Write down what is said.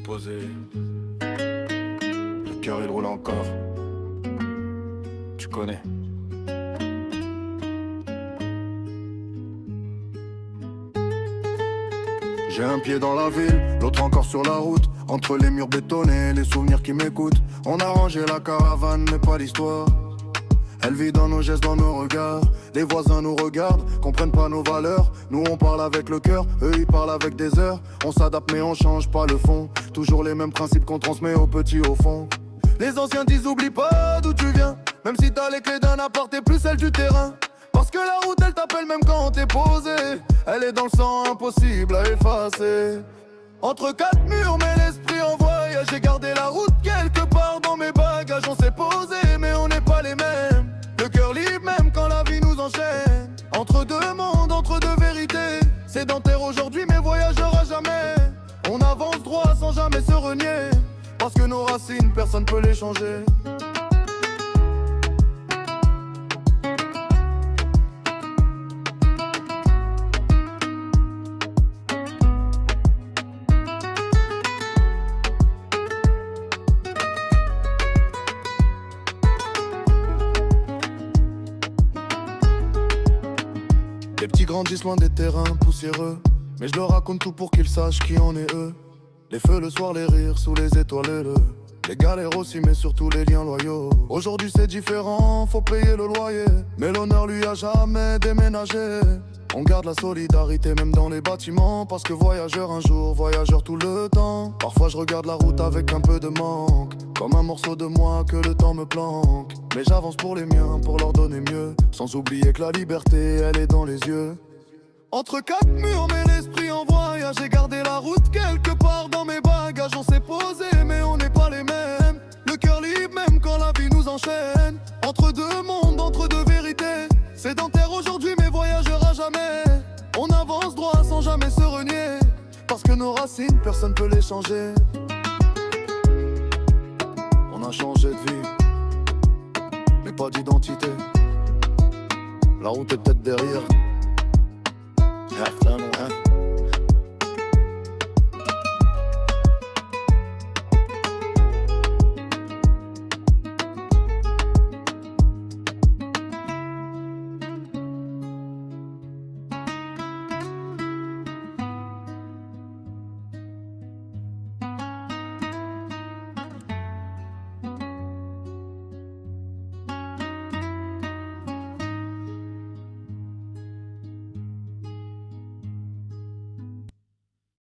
posé. Le cœur il roule encore. Tu connais. J'ai un pied dans la ville, l'autre encore sur la route. Entre les murs bétonnés, les souvenirs qui m'écoutent. On a rangé la caravane, mais pas l'histoire. Elle vit dans nos gestes, dans nos regards. Les voisins nous regardent, comprennent pas nos valeurs. Nous on parle avec le cœur, eux ils parlent avec des heures. On s'adapte mais on change pas le fond. Toujours les mêmes principes qu'on transmet aux petits au fond. Les anciens disent oublie pas d'où tu viens. Même si t'as les clés d'un appart et plus celle du terrain. Parce que la route elle t'appelle même quand t'es posé. Elle est dans le sang, impossible à effacer. Entre quatre murs mais l'esprit en voyage. J'ai gardé la route quelque part dans mes bagages. On s'est posé mais on n'est pas les mêmes. Le cœur libre même quand la vie nous enchaîne. Entre deux mondes, entre deux vérités. Sédentaire aujourd'hui mais voyageur à jamais. On avance droit sans jamais se renier. Parce que nos racines personne peut les changer. Les petits grandissent loin des terrains poussiéreux. Mais je leur raconte tout pour qu'ils sachent qui en est eux. Les feux le soir, les rires sous les étoiles, les galères aussi mais surtout les liens loyaux. Aujourd'hui c'est différent, faut payer le loyer. Mais l'honneur lui a jamais déménagé. On garde la solidarité même dans les bâtiments. Parce que voyageur un jour, voyageur tout le temps. Parfois je regarde la route avec un peu de manque. Comme un morceau de moi que le temps me planque. Mais j'avance pour les miens, pour leur donner mieux. Sans oublier que la liberté, elle est dans les yeux. Entre quatre murs mais l'esprit en voyage. J'ai gardé la route quelque part dans mes bagages. On s'est posé mais on n'est pas les mêmes. Le cœur libre même quand la vie nous enchaîne. Entre deux mondes, entre deux vérités. Sédentaire aujourd'hui mais voyageur à jamais. On avance droit sans jamais se renier. Parce que nos racines personne peut les changer. On a changé de vie mais pas d'identité. La route est peut-être derrière.